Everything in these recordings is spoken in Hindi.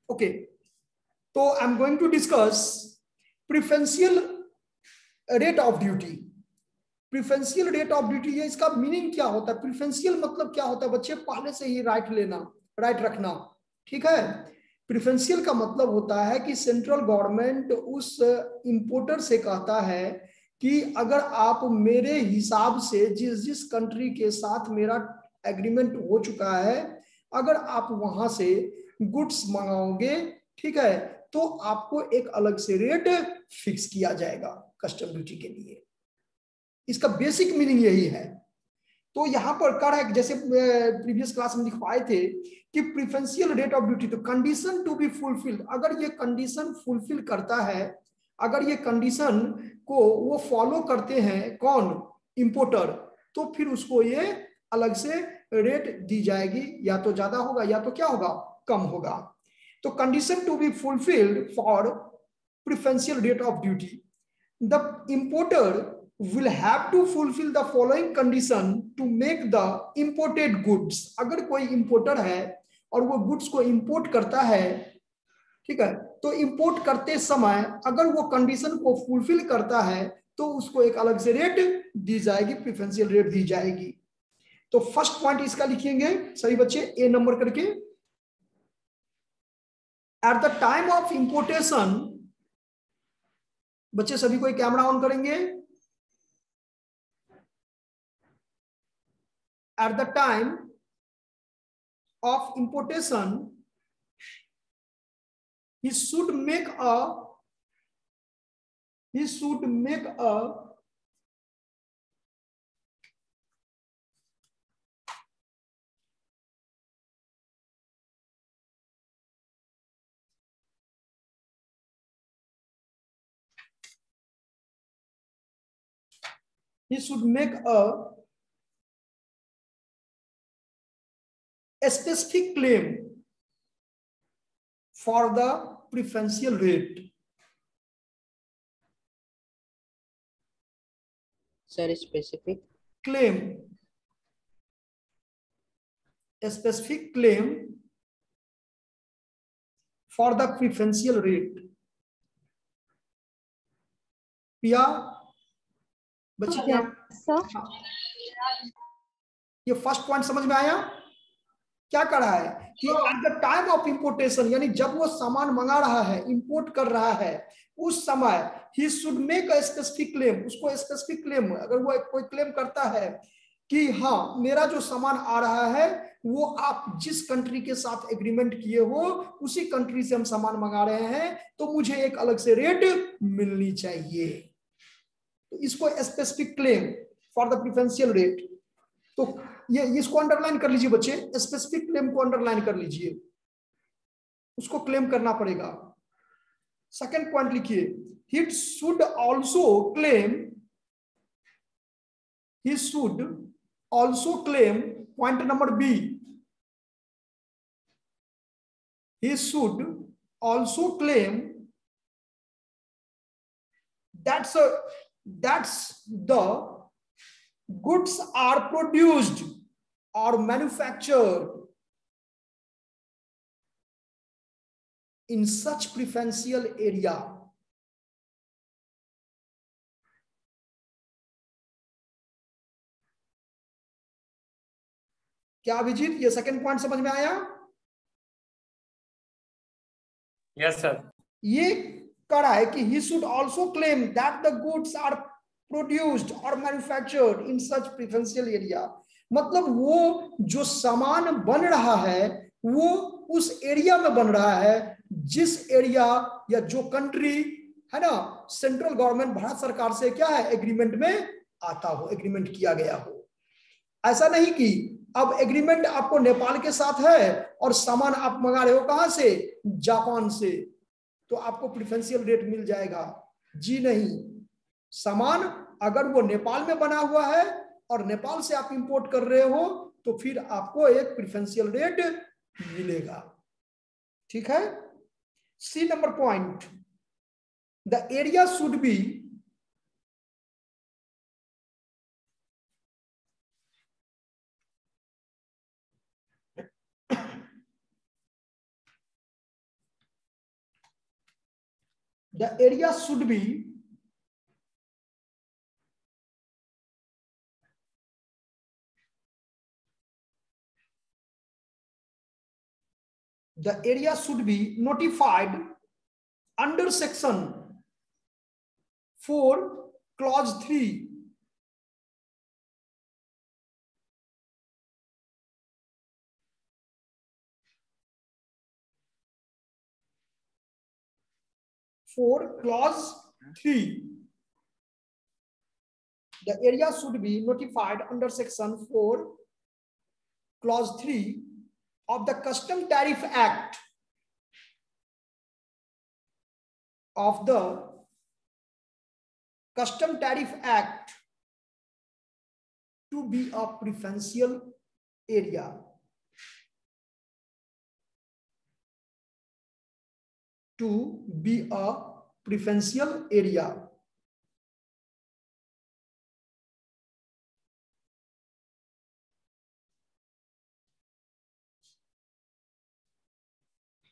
ओके, तो I am going to discuss preferential rate of duty. Preferential rate of duty है, इसका मीनिंग क्या होता है? प्रिफरेंशियल मतलब क्या होता है बच्चे? पहले से ही राइट लेना, राइट रखना, ठीक है। प्रिफरेंशियल का मतलब होता है कि सेंट्रल गवर्नमेंट उस इंपोर्टर से कहता है कि अगर आप मेरे हिसाब से जिस जिस कंट्री के साथ मेरा एग्रीमेंट हो चुका है, अगर आप वहां से गुड्स मंगाओगे, ठीक है, तो आपको एक अलग से रेट फिक्स किया जाएगा कस्टम ड्यूटी के लिए। इसका बेसिक मीनिंग यही है। तो यहां पर कर है, जैसे प्रीवियस क्लास में दिखवाए थे कि प्रिफरेंशियल रेट ऑफ ड्यूटी, तो कंडीशन टू बी फुलफिल्ड, अगर ये कंडीशन फुलफिल करता है, अगर ये कंडीशन को वो फॉलो करते हैं कौन? इंपोर्टर, तो फिर उसको ये अलग से रेट दी जाएगी, या तो ज्यादा होगा या तो क्या होगा? कम होगा। तो condition to be fulfilled for preferential rate of duty, the importer will have to fulfill the following condition to make the imported goods। अगर कोई इंपोर्टर है और वो गुड्स को इंपोर्ट करता है, ठीक है, तो इंपोर्ट करते समय अगर वो कंडीशन को फुलफिल करता है तो उसको एक अलग से रेट दी जाएगी, प्रिफरेंशियल रेट दी जाएगी। तो फर्स्ट पॉइंट इसका लिखेंगे सभी बच्चे ए नंबर करके। At the time of importation, बच्चे सभी कोई कैमरा ऑन करेंगे। At the time of importation, he should make a he should make a he should make a specific claim for the preferential rate। Sir, specific claim, a specific claim for the preferential rate। पिया बच्ची क्या? ये फर्स्ट पॉइंट समझ में आया? क्या कर रहा है कि at the time of importation, यानी जब वो सामान मंगा रहा है, इंपोर्ट कर रहा है, उस समय he should make a specific claim. उसको स्पेसिफिक क्लेम, अगर वो कोई क्लेम करता है कि हाँ मेरा जो सामान आ रहा है वो आप जिस कंट्री के साथ एग्रीमेंट किए हो उसी कंट्री से हम सामान मंगा रहे हैं, तो मुझे एक अलग से रेट मिलनी चाहिए, तो इसको specific claim for the preferential rate. तो ये इसको अंडरलाइन कर लीजिए बच्चे, स्पेसिफिक क्लेम को अंडरलाइन कर लीजिए, उसको क्लेम करना पड़ेगा। सेकंड पॉइंट लिखिए, he should also claim, he should also claim, point number B, he should also claim that's the goods are produced or manufactured in such preferential area। क्या अभिजीत ये सेकंड पॉइंट समझ में आया? Yes sir. ये करा है कि he should also claim that the goods are produced or manufactured in such preferential area। मतलब वो जो सामान बन रहा है वो उस एरिया में बन रहा है जिस एरिया या जो कंट्री है ना, सेंट्रल गवर्नमेंट भारत सरकार से क्या है एग्रीमेंट में आता हो, एग्रीमेंट किया गया हो। ऐसा नहीं कि अब एग्रीमेंट आपको नेपाल के साथ है और सामान आप मंगा रहे हो कहां से? जापान से, तो आपको प्रिफरेंशियल रेट मिल जाएगा। जी नहीं, सामान अगर वो नेपाल में बना हुआ है और नेपाल से आप इंपोर्ट कर रहे हो तो फिर आपको एक प्रिफरेंशियल रेट मिलेगा, ठीक है। C number point, the area should be the area should be notified under section 4 clause 3 clause 3. The area should be notified under section 4 clause 3 of the Custom Tariff Act to be a preferential area. To be a preferential area.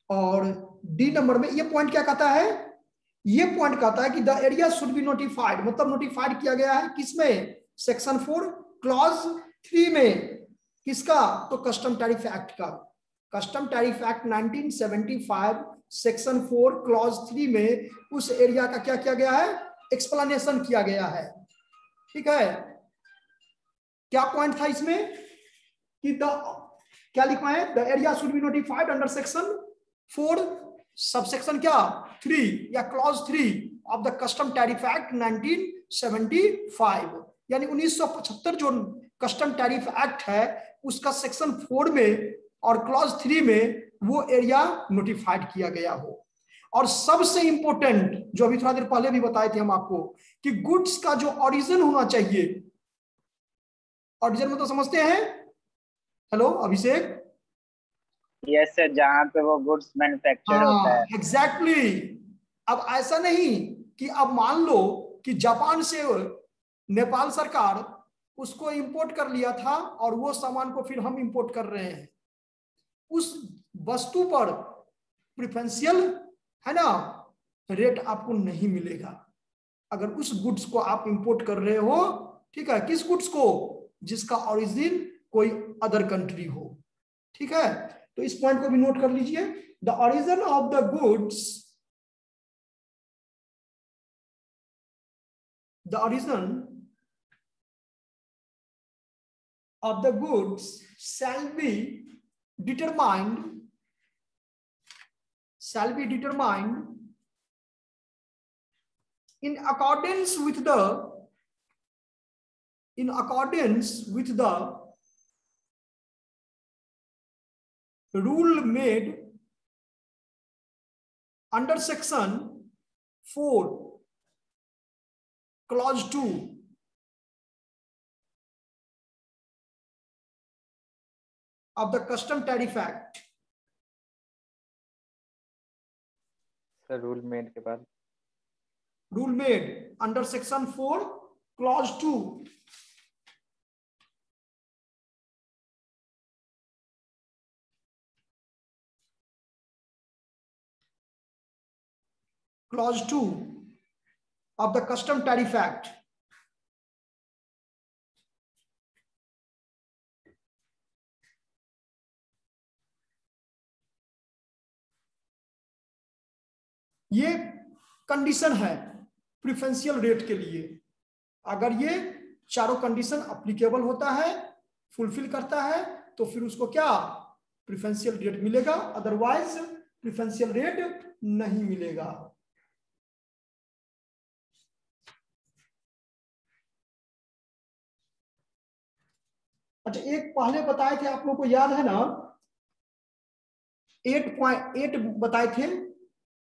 और डी नंबर में ये पॉइंट क्या कहता है? ये पॉइंट कहता है कि the area should be notified, मतलब नोटिफाइड किया गया है किसमें? सेक्शन 4 क्लॉज 3 में। किसका? तो कस्टम टैरिफ एक्ट का। Custom tariff act 1975 section 4 clause 3 में उस एरिया का क्या किया गया है? एक्सप्लेनेशन किया गया है। ठीक है, क्या पॉइंट था इसमें कि क्या लिखा है? The area should be notified under section 4 subsection क्या 3 या clause 3 of the custom tariff act 1975, यानी 1975 जो कस्टम टैरिफ एक्ट है उसका सेक्शन 4 में और क्लॉज 3 में वो एरिया नोटिफाइड किया गया हो। और सबसे इंपॉर्टेंट जो अभी थोड़ा देर पहले भी बताए थे हम आपको कि गुड्स का जो ओरिजिन होना चाहिए, ओरिजिन मतलब समझते हैं? हेलो अभिषेक? यस सर, जहां पे वो गुड्स मैन्युफैक्चर होता है। एग्जैक्टली। अब ऐसा नहीं कि अब मान लो कि जापान से नेपाल सरकार उसको इंपोर्ट कर लिया था और वो सामान को फिर हम इंपोर्ट कर रहे हैं, उस वस्तु पर प्रेफरेंशियल है ना रेट आपको नहीं मिलेगा अगर उस गुड्स को आप इंपोर्ट कर रहे हो। ठीक है, किस गुड्स को? जिसका ओरिजिन कोई अदर कंट्री हो। ठीक है, तो इस पॉइंट को भी नोट कर लीजिए। The origin of the goods, the origin of the goods shall be determined in accordance with the rule made under section 4 clause 2 of the Custom Tariff Act। Sir rule made के बाद rule made under section 4 clause 2। Clause 2 of the Custom Tariff Act। ये कंडीशन है प्रेफरेंशियल रेट के लिए। अगर ये चारों कंडीशन अप्लीकेबल होता है, फुलफिल करता है, तो फिर उसको क्या प्रेफरेंशियल रेट मिलेगा, अदरवाइज प्रेफरेंशियल रेट नहीं मिलेगा। अच्छा, एक पहले बताए थे आप लोग को याद है ना, 8.8 बताए थे,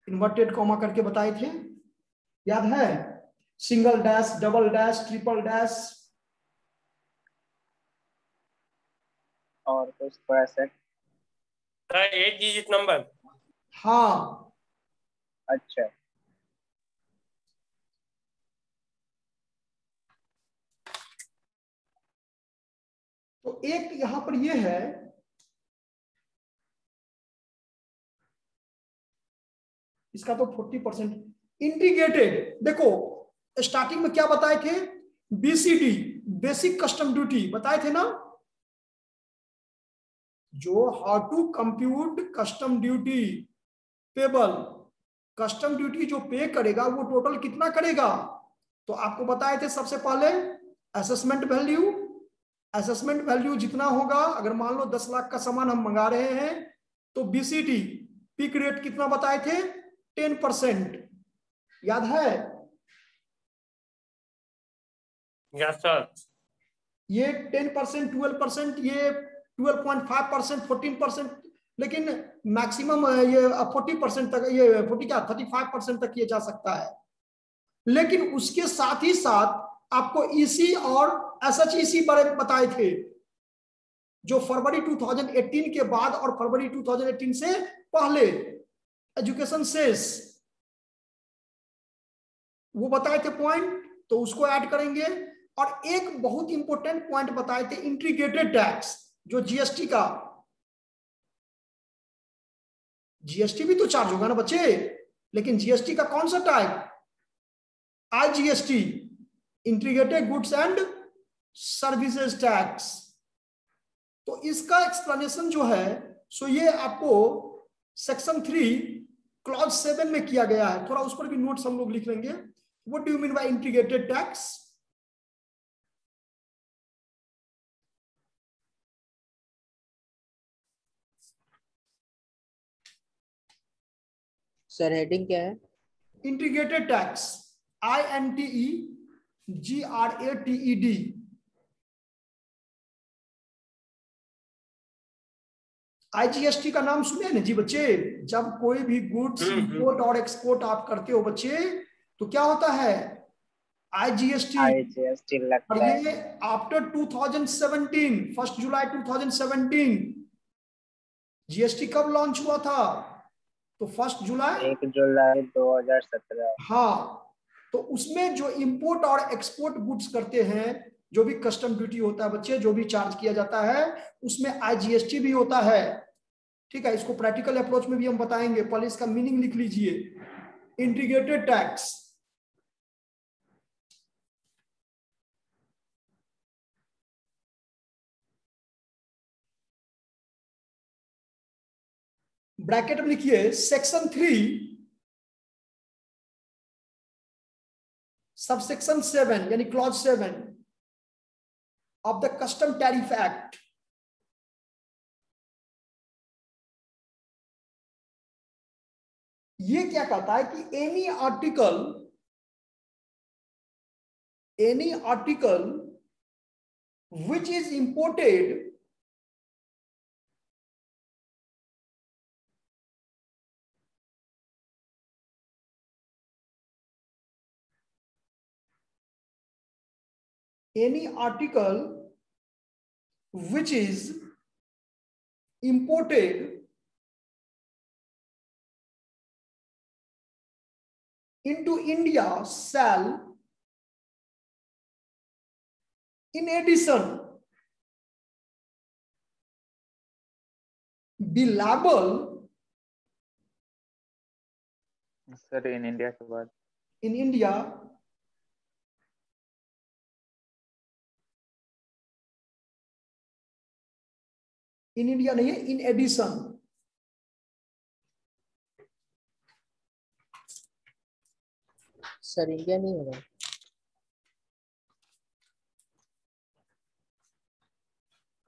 इन्वर्टेड कॉमा करके बताए थे, याद है? Single dash, double dash, triple dash और कुछ थोड़ा सा। 8 डिजिट नंबर। हाँ, अच्छा, तो एक यहां पर ये है, इसका तो 40% इंटीग्रेटेड, देखो स्टार्टिंग में क्या बताए थे, बीसीडी बेसिक कस्टम ड्यूटी बताए थे ना, जो how to compute custom duty payable, custom duty जो पे करेगा वो टोटल कितना करेगा, तो आपको बताए थे सबसे पहले असेसमेंट वैल्यू, असेसमेंट वैल्यू जितना होगा, अगर मान लो 10 लाख का सामान हम मंगा रहे हैं तो बीसीडी पिक रेट कितना बताए थे, 10%, याद है? Yes sir. ये 10%, 12%, ये 12.5%, 14%, लेकिन मैक्सिमम ये 40% तक, ये 40 क्या 35% तक ये जा सकता है। लेकिन उसके साथ ही साथ आपको ईसी और एसएचईसी बारे में बताए थे, जो फरवरी 2018 के बाद और फरवरी 2018 से पहले एजुकेशन सेस, वो बताए थे पॉइंट, तो उसको ऐड करेंगे। और एक बहुत इंपॉर्टेंट पॉइंट बताए थे, इंटीग्रेटेड टैक्स, जो जीएसटी का, जीएसटी भी तो चार्ज होगा ना बच्चे, लेकिन जीएसटी का कौन सा type, IGST, integrated goods and services tax. तो इसका एक्सप्लेनेशन जो है सो ये आपको सेक्शन 3 क्लॉज 7 में किया गया है, थोड़ा उस पर भी नोट्स हम लोग लिख लेंगे। What do you mean by integrated tax? Sir heading क्या है? Integrated tax, INTEGRATED। आईजीएसटी का नाम सुने ना जी बच्चे, जब कोई भी गुड्स इंपोर्ट और एक्सपोर्ट आप करते हो बच्चे, तो क्या होता है, आईजीएसटी। आईजीएसटी और लगता है। ये आफ्टर 2017, 1 जुलाई 2017 जीएसटी कब लॉन्च हुआ था, तो 1 जुलाई 1 जुलाई 2017। हाँ, तो उसमें जो इंपोर्ट और एक्सपोर्ट गुड्स करते हैं, जो भी कस्टम ड्यूटी होता है बच्चे, जो भी चार्ज किया जाता है, उसमें आईजीएसटी भी होता है। ठीक है, इसको प्रैक्टिकल अप्रोच में भी हम बताएंगे, पहले इसका मीनिंग लिख लीजिए, इंटीग्रेटेड टैक्स। ब्रैकेट में लिखिए सेक्शन 3 सबसेक्शन 7 यानी clause 7 of the custom tariff act. ये क्या कहता है कि any article which is imported any article which is imported into India shall in addition be liable sir in India के बाद in India नहीं है, in addition। सर इंडिया नहीं होगा।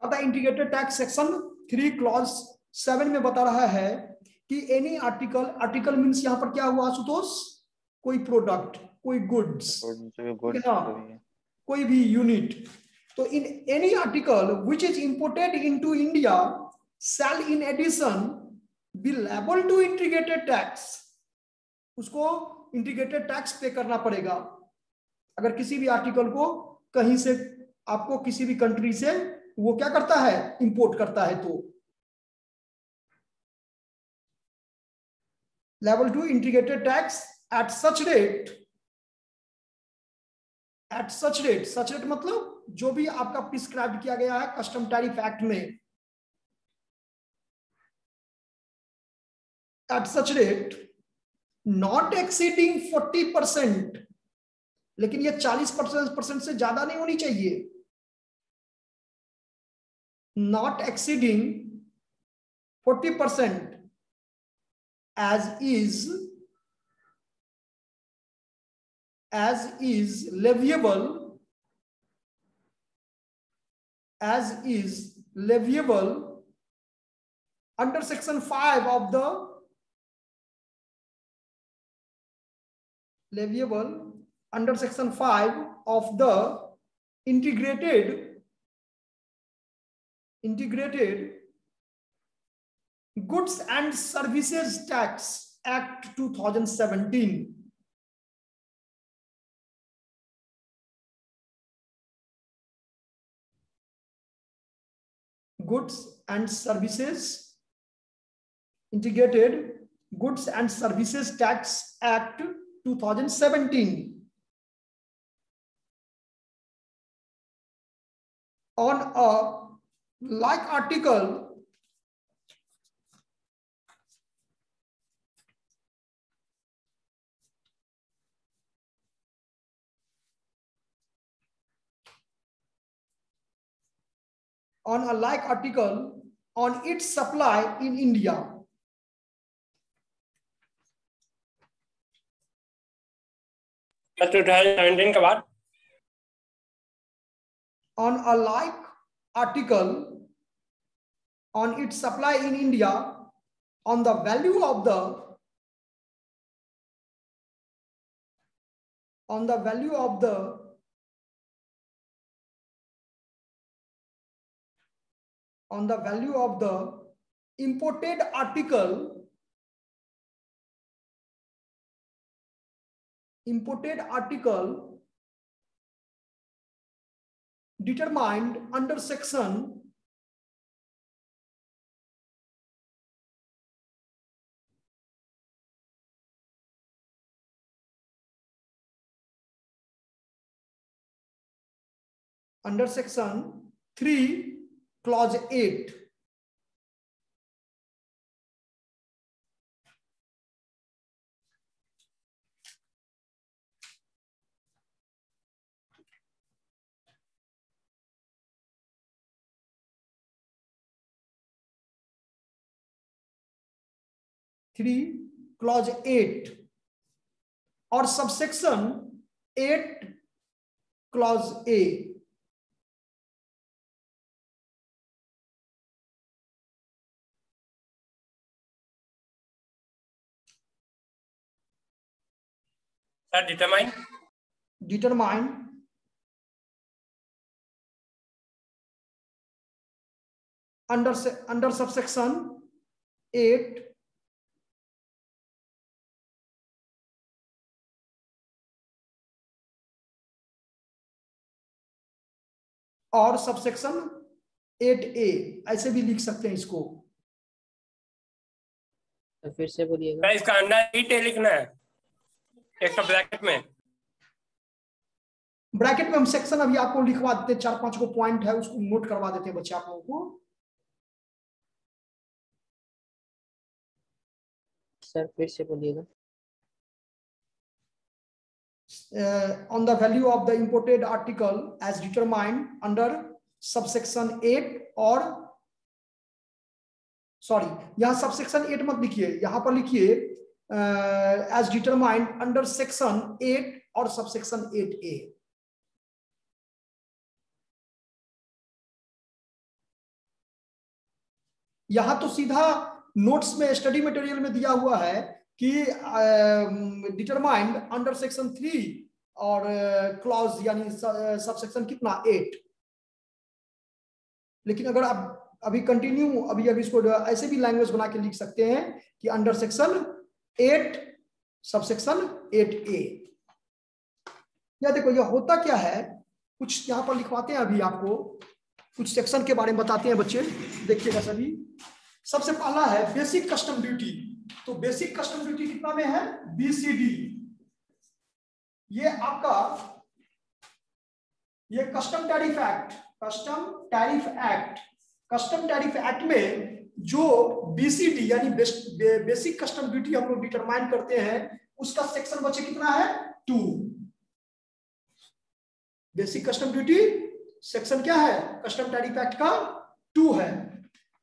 अब इंटीग्रेटेड टैक्स सेक्शन 3 क्लॉज 7 में बता रहा है कि एनी आर्टिकल, आर्टिकल मींस यहां पर क्या हुआ आशुतोष, कोई प्रोडक्ट, कोई गुड्स, कोई भी यूनिट। तो in any article which is imported into India shall in addition be liable to integrated tax. उसको इंटीग्रेटेड टैक्स पे करना पड़ेगा अगर किसी भी आर्टिकल को कहीं से आपको किसी भी कंट्री से वो क्या करता है, इंपोर्ट करता है, तो level 2 integrated tax at such rate, such rate मतलब जो भी आपका प्रिस्क्राइब किया गया है कस्टम टैरिफ एक्ट में, eight such rate not exceeding 40%, लेकिन ये 40% से ज्यादा नहीं होनी चाहिए। Not exceeding 40% as is leviable, under section 5 of the integrated Goods and Services Tax Act 2017. Integrated Goods and Services Tax Act 2017. On a like article, on its supply in India. Sir 2017 के बाद On a like article on its supply in India, on the value of the imported article determined under section under section 3 clause 8. clause 8 और subsection 8 clause A. Sir determine under subsection 8 और सबसेक्शन 8A, ऐसे भी लिख सकते हैं इसको। तो फिर से बोलिएगा। इसका अंडर 8A लिखना है, एक तो ब्रैकेट में हम सेक्शन अभी आपको लिखवा देते हैं, 4-5 को पॉइंट है उसको नोट करवा देते हैं बच्चे आप लोगों को। सर फिर से बोलिएगा। On the value of the imported article as determined under subsection 8 और सॉरी यहां सबसेक्शन 8 मत लिखिए, यहां पर लिखिए as determined under section 8 और subsection 8A। यहां तो सीधा नोट्स में स्टडी मटेरियल में दिया हुआ है कि डिटरमाइंड अंडर सेक्शन 3 और क्लॉज यानी सबसेक्शन कितना 8। लेकिन अगर आप अभी कंटिन्यू अभी इसको ऐसे भी लैंग्वेज बना के लिख सकते हैं कि अंडर सेक्शन 8 सबसेक्शन 8A। या देखो ये होता क्या है, कुछ यहां पर लिखवाते हैं अभी आपको, कुछ सेक्शन के बारे में बताते हैं बच्चे, देखिएगा सभी। सबसे पहला है बेसिक कस्टम ड्यूटी। तो बेसिक कस्टम ड्यूटी कितना में है, BCD। ये आपका ये custom tariff act custom tariff act में जो बीसीडी यानी बेसिक कस्टम ड्यूटी हम लोग डिटरमाइन करते हैं, उसका सेक्शन बचे कितना है 2। बेसिक कस्टम ड्यूटी सेक्शन क्या है कस्टम टैरिफ एक्ट का 2 है।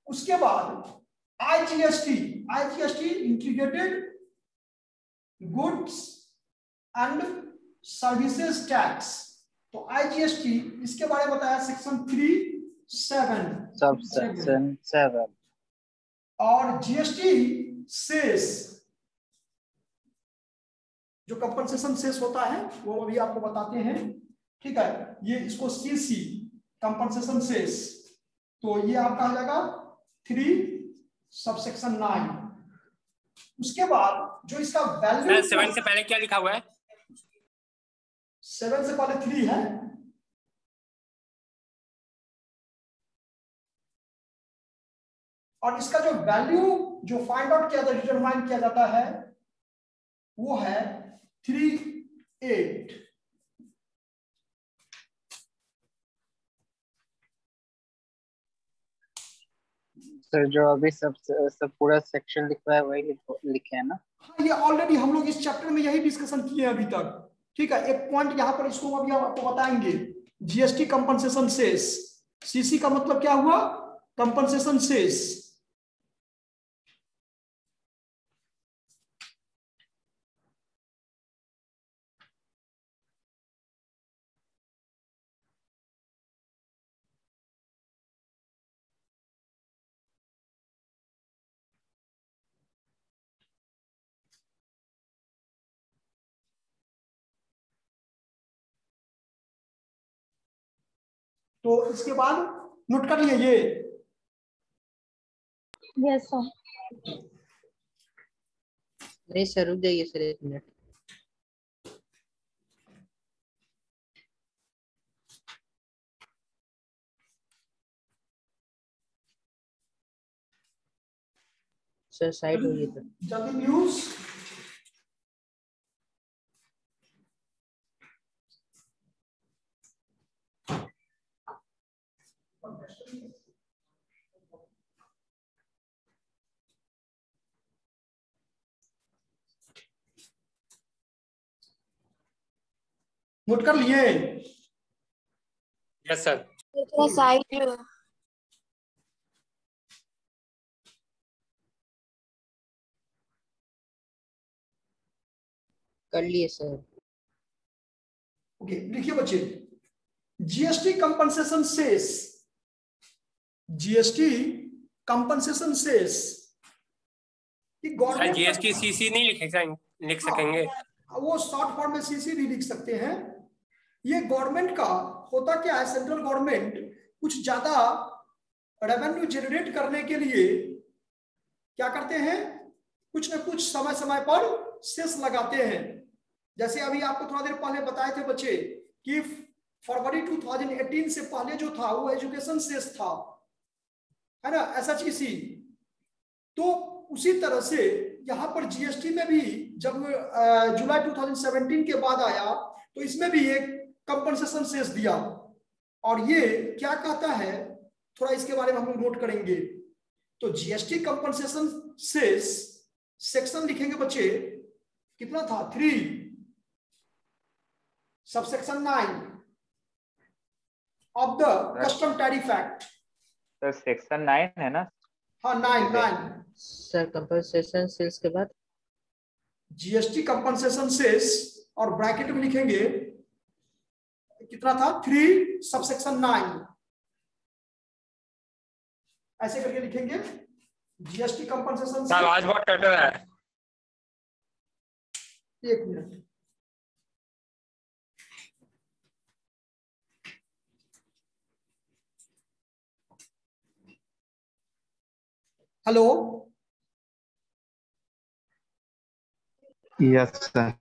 उसके बाद IGST integrated goods and services tax. तो आईजीएसटी इसके बारे में बताया सेक्शन 3(7) सबसेक्शन 7। और जीएसटी सेस जो कंपनसेशन सेस होता है वो अभी आपको बताते हैं, ठीक है। ये इसको सीसी कंपनसेशन सेस, तो ये आपका आ जाएगा 3(9). उसके बाद जो इसका वैल्यू 7 से पहले क्या लिखा हुआ है? 7 से पहले 3 है। और इसका जो वैल्यू जो फाइंड आउट किया जाता है डिटरमाइन किया जाता है वो है 3(8). सर जो अभी सब पूरा सेक्शन लिखा है वही लिखे है ना? हाँ, ये ऑलरेडी हम लोग इस चैप्टर में यही डिस्कशन किए हैं अभी तक, ठीक है। एक पॉइंट यहाँ पर इसको अभी हम आपको बताएंगे। जीएसटी कंपनसेशन सेस, सीसी का मतलब क्या हुआ कंपनसेशन सेस। तो इसके बाद नोट कर लिए ये। Yes sir. नहीं सर रुक जाइए सर 1 मिनट। सर साइड होइए सर। जल्दी न्यूज नोट कर लिए। Yes sir. साइड कर लिए सर। ओके लिखिए बच्चे, GST compensation cess, GST compensation cess कि गवर्नमेंट जीएसटी सीसी नहीं लिख सकेंगे? वो शॉर्ट फॉर्म में सीसी भी लिख सकते हैं। ये गवर्नमेंट का होता क्या है, सेंट्रल गवर्नमेंट कुछ ज्यादा रेवेन्यू जनरेट करने के लिए क्या करते हैं, कुछ न कुछ समय समय पर सेस लगाते हैं। जैसे अभी आपको थोड़ा देर पहले बताए थे बच्चे कि फरवरी 2018 से पहले जो था वो एजुकेशन सेस था, है ना, एसएचईसी। तो उसी तरह से यहाँ पर जीएसटी में भी जब जुलाई 2017 के बाद आया तो इसमें भी एक कंपनसेशन सेस दिया। और ये क्या कहता है थोड़ा इसके बारे में हम लोग नोट करेंगे। तो जीएसटी कंपनसेशन सेस सेक्शन लिखेंगे बच्चे, कितना था 3(9) of the custom tariff act. तो सेक्शन 9 है ना? हाँ 9 सर कंपनसेशन सेल्स के बाद जीएसटी कंपनसेशन सेस और ब्रैकेट में लिखेंगे कितना था 3(9) ऐसे करके लिखेंगे जीएसटी कंपनसेशन सेस। आवाज बहुत कट रहा है। 1 मिनट। Hello yes sir.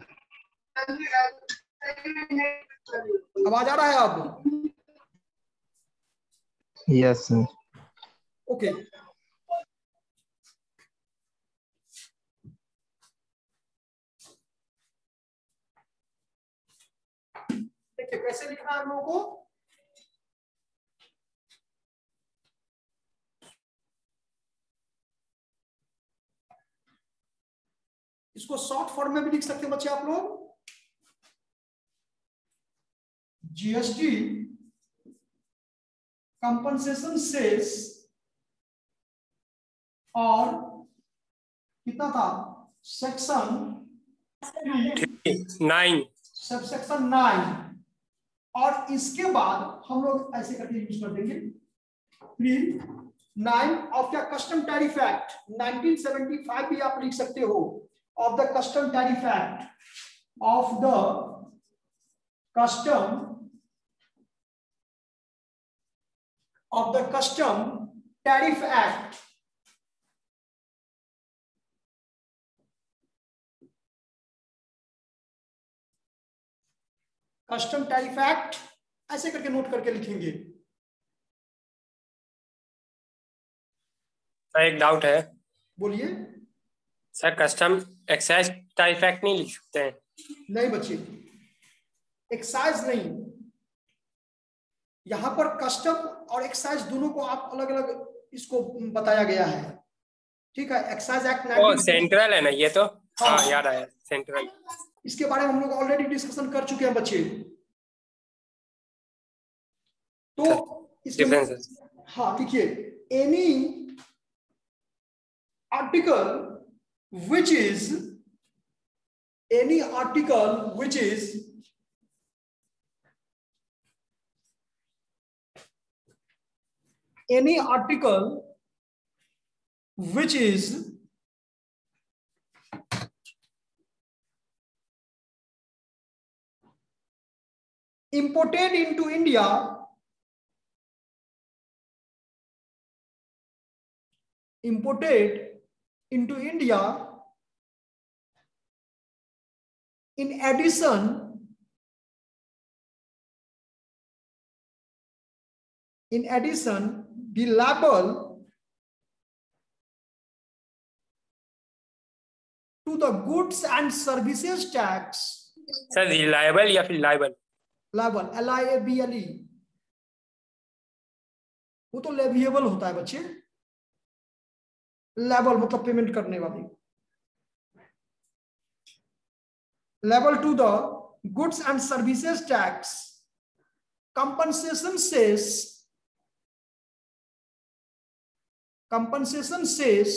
आवाज आ रहा है आप? Yes sir. ओके देखिए कैसे लिखना है हम लोगों को। इसको शॉर्ट फॉर्म में भी लिख सकते हैं बच्चे आप लोग, जीएसटी कंपनसेशन सेस, और कितना था, सेक्शन 9 सब सेक्शन 9, और इसके बाद हम लोग ऐसे करके यूज कर देंगे 9 of the custom tariff act 1975 भी आप लिख सकते हो, of the custom tariff act, of the custom tariff act, custom tariff act, ऐसे करके नोट करके लिखेंगे। सर एक डाउट है बोलिए। Sir, custom excise tariff act नहीं लिख सकते हैं? नहीं बच्चे, एक्साइज नहीं, यहां पर कस्टम और एक्साइज दोनों को आप अलग अलग इसको बताया गया है, ठीक है। एक्साइज एक्ट ओ सेंट्रल है ना ये तो, हाँ हाँ। याद आया, सेंट्रल। इसके बारे में हम लोग ऑलरेडी डिस्कशन कर चुके हैं बच्चे। तो इसमें Differences. हाँ लिखिए, any article which is any article which is imported into India, in addition, be liable to the goods and services tax, sir reliable या फिर लायबल? liable, LIABLE, वो तो लेविएबल होता है बच्चे, लेवल मतलब पेमेंट करने वाली, level to the goods and services tax, compensation cess,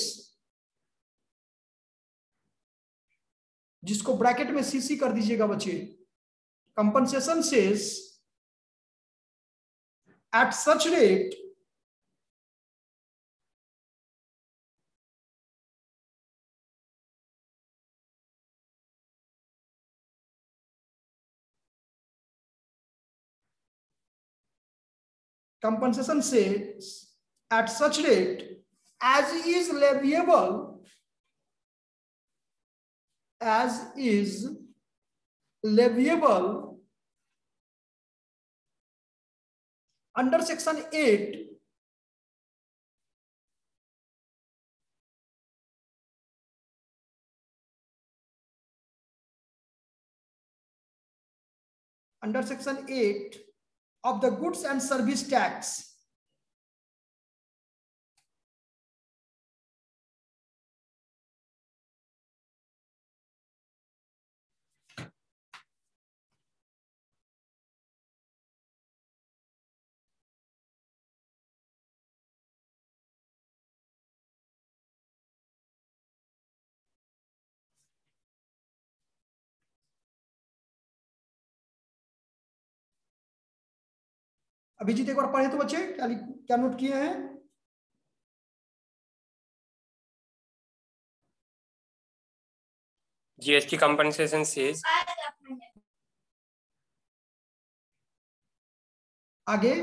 जिसको ब्रैकेट में सीसी कर दीजिएगा बच्चे, compensation cess at such rate compensation says at such rate as is leviable under section 8 of the goods and service tax, Abhijeet एक बार पढ़े तो बच्चे, क्या नोट किए हैं? जीएसटी कंपनसेशन सेज, आगे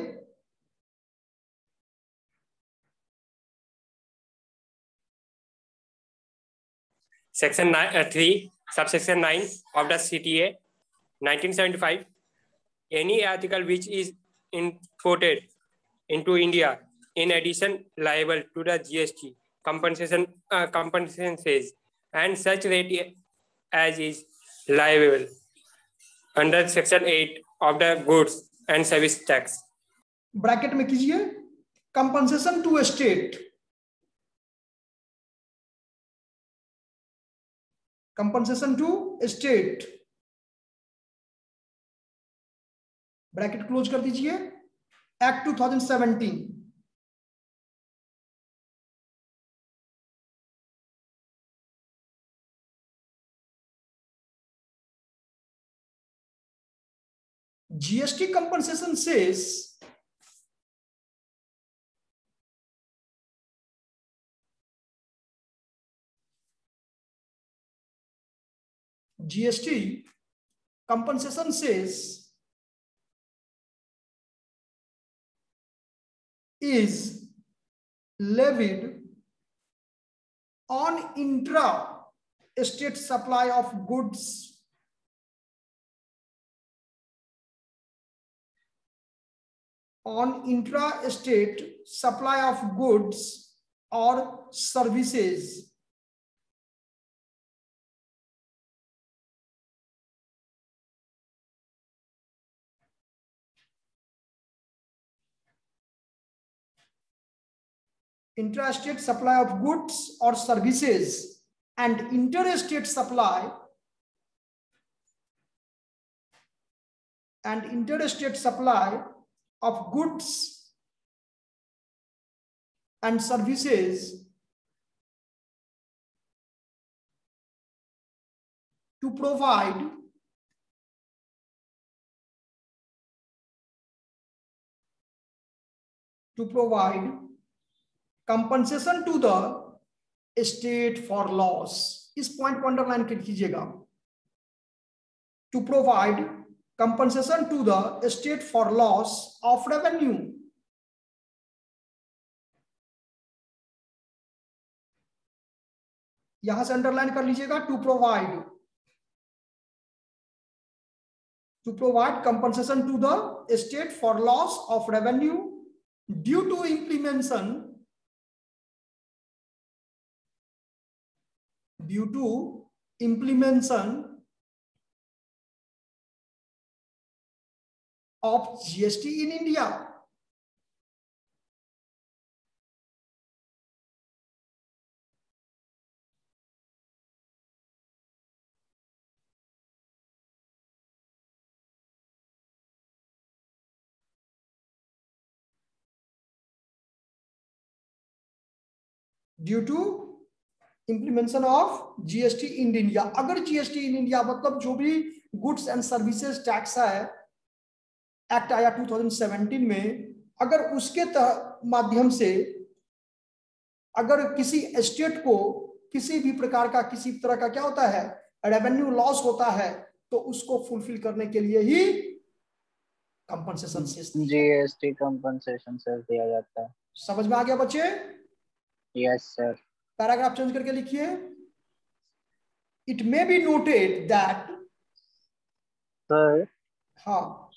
section 3 subsection 9 of the CTA 1975, any article which is imported into India in addition liable to the GST compensation says and such rate as is liable under section 8 of the goods and service tax. Bracket में कीजिए compensation to state, compensation to state, bracket close कर दीजिए, act 2017। GST compensation says GST compensation says is levied on intra-state supply of goods intra-state supply of goods or services intrastate supply of goods or services and interstate supply of goods and services to provide compensation to the state for loss। इस पॉइंट को अंडरलाइन कर कीजिएगा, to provide compensation to the state for loss of revenue। यहां से अंडरलाइन कर लीजिएगा, to provide compensation to the state for loss of revenue due to implementation of GST in India। Due to implementation of GST in India. अगर जीएसटी इन इंडिया मतलब जो भी गुड्स एंड सर्विसेज टैक्स है, एक्ट आया 2017 में, अगर उसके माध्यम से अगर किसी स्टेट को किसी भी प्रकार का किसी तरह का क्या होता है रेवेन्यू लॉस होता है, तो उसको फुलफिल करने के लिए ही compensation cess GST compensation cess दिया जाता है। समझ में आ गया बच्चे? Yes sir. पैराग्राफ चेंज करके लिखिए, it may be noted that. Sir हाँ,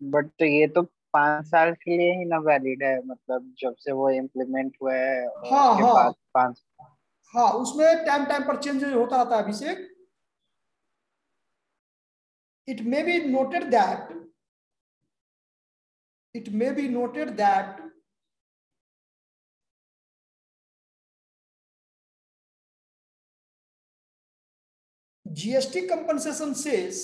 बट तो ये तो 5 साल के लिए ही ना वैलिड है, मतलब जब से वो इम्प्लीमेंट हुआ है और उसके बाद 5। हाँ, उसमें टाइम पर चेंज होता रहता है Abhishek. It may be noted that GST compensation says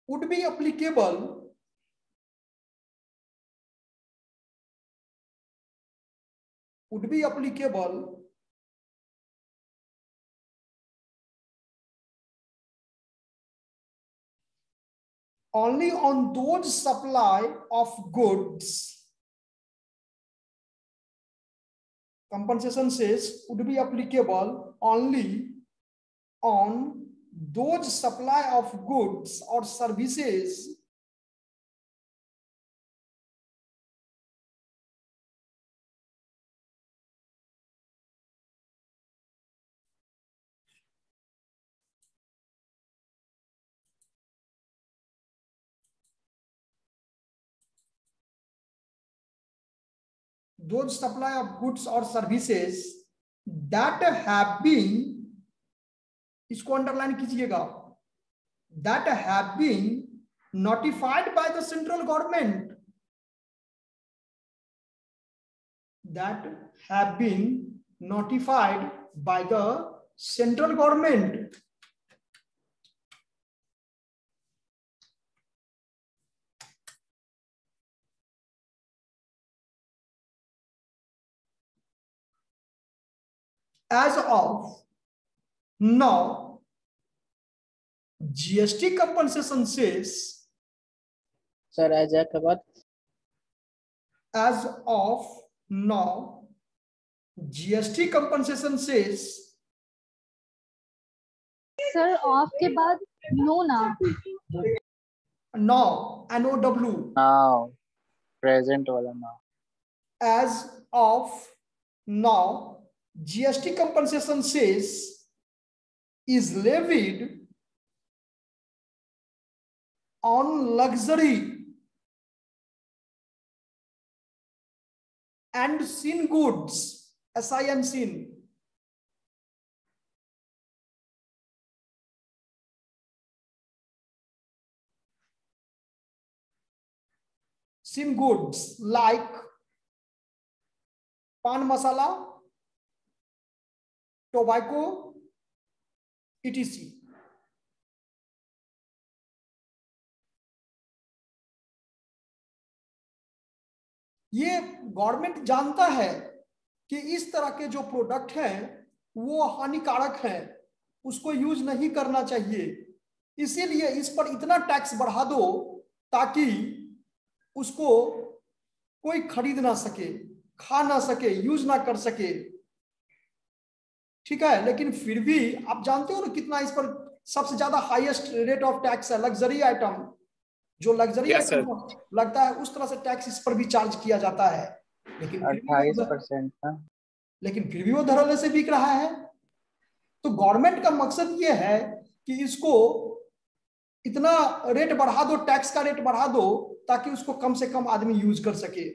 would be applicable only on those supply of goods. Compensation says would be applicable only on those supply of goods or services those supply of goods or services that have been, इसको अंडरलाइन कीजिएगा, that have been notified by the central government, that have been notified by the central government. As of now, GST compensation says, sir as के बाद as of now, GST compensation says, sir of के बाद नो ना, now, NOW, now present वाला now. as of now, GST compensation says is levied on luxury and sin goods, SIN sin, sin goods like pan masala, tobacco, etc. ये गवर्नमेंट जानता है कि इस तरह के जो प्रोडक्ट हैं वो हानिकारक हैं, उसको यूज नहीं करना चाहिए, इसीलिए इस पर इतना टैक्स बढ़ा दो ताकि उसको कोई खरीद ना सके, खा ना सके, यूज ना कर सके। ठीक है, लेकिन फिर भी आप जानते हो ना कितना इस पर सबसे ज्यादा हाईएस्ट रेट ऑफ टैक्स है। लग्जरी आइटम, जो लग्जरी आइटम लगता है उस तरह से टैक्स इस पर भी चार्ज किया जाता है, लेकिन 28%। लेकिन फिर भी वो धड़ल्ले से बिक रहा है। तो गवर्नमेंट का मकसद ये है कि इसको इतना रेट बढ़ा दो, टैक्स का रेट बढ़ा दो ताकि उसको कम से कम आदमी यूज कर सके।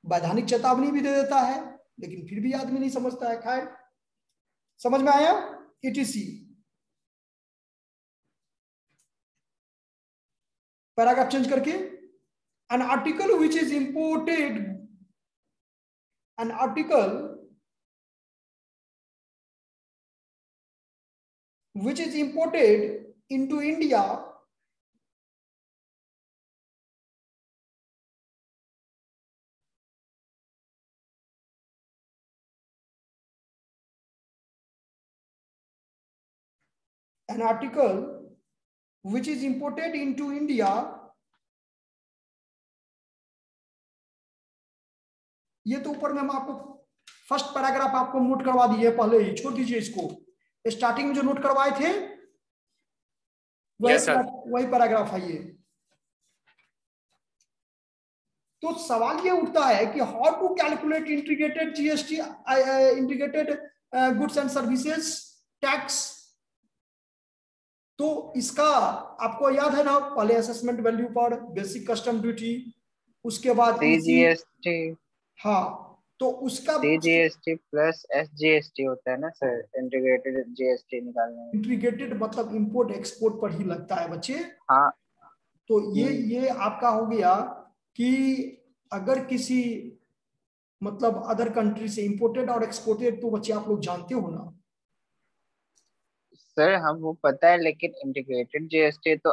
वैधानिक चेतावनी भी दे देता है, लेकिन फिर भी आदमी नहीं समझता है। खैर, समझ में आया? ETC पैराग्राफ चेंज करके, an article which is imported, an article which is imported into India an article which is imported into India, ये तो ऊपर में हम आपको फर्स्ट पैराग्राफ आपको नोट करवा दिए पहले ही, छोड़ दीजिए इसको। स्टार्टिंग में जो नोट करवाए थे वही पैराग्राफ है ये। तो सवाल ये उठता है कि how to calculate integrated GST, integrated goods and services tax. तो इसका आपको याद है ना, पहले असेसमेंट वैल्यू पर बेसिक कस्टम ड्यूटी, उसके बाद सीजीएसटी। हाँ, तो उसका सीजीएसटी प्लस एसजीएसटी होता है ना सर, इंटीग्रेटेड जीएसटी निकालने में। इंटीग्रेटेड मतलब इंपोर्ट एक्सपोर्ट पर ही लगता है बच्चे। हाँ, तो ये आपका हो गया कि अगर किसी मतलब अदर कंट्री से इंपोर्टेड और एक्सपोर्टेड, तो बच्चे आप लोग जानते हो ना सर हम वो पता है, लेकिन इंटीग्रेटेड जीएसटी तो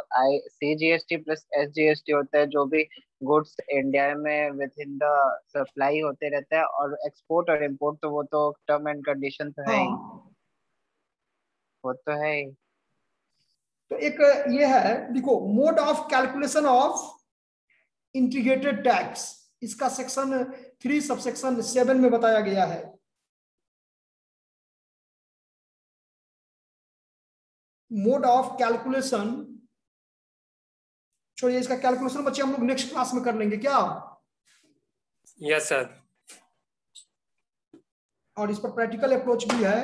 सीजीएसटी प्लस एसजीएसटी होता है, जो भी गुड्स इंडिया में विद इन द सप्लाई होते रहता है, और एक्सपोर्ट और इंपोर्ट तो वो तो टर्म एंड कंडीशन तो है ही, वो तो है ही। तो एक ये है, देखो, mode of calculation of integrated tax, इसका सेक्शन 3 सबसेक्शन 7 में बताया गया है। मोड ऑफ कैलकुलेशन, छोड़िए इसका कैलकुलेशन बच्चे हम लोग नेक्स्ट क्लास में कर लेंगे क्या? Yes sir. और इस पर प्रैक्टिकल अप्रोच भी है,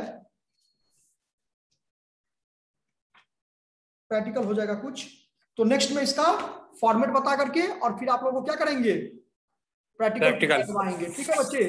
प्रैक्टिकल हो जाएगा कुछ। तो नेक्स्ट में इसका फॉर्मेट बता करके और फिर आप लोगों को क्या करेंगे, प्रैक्टिकल करवाएंगे। ठीक है बच्चे?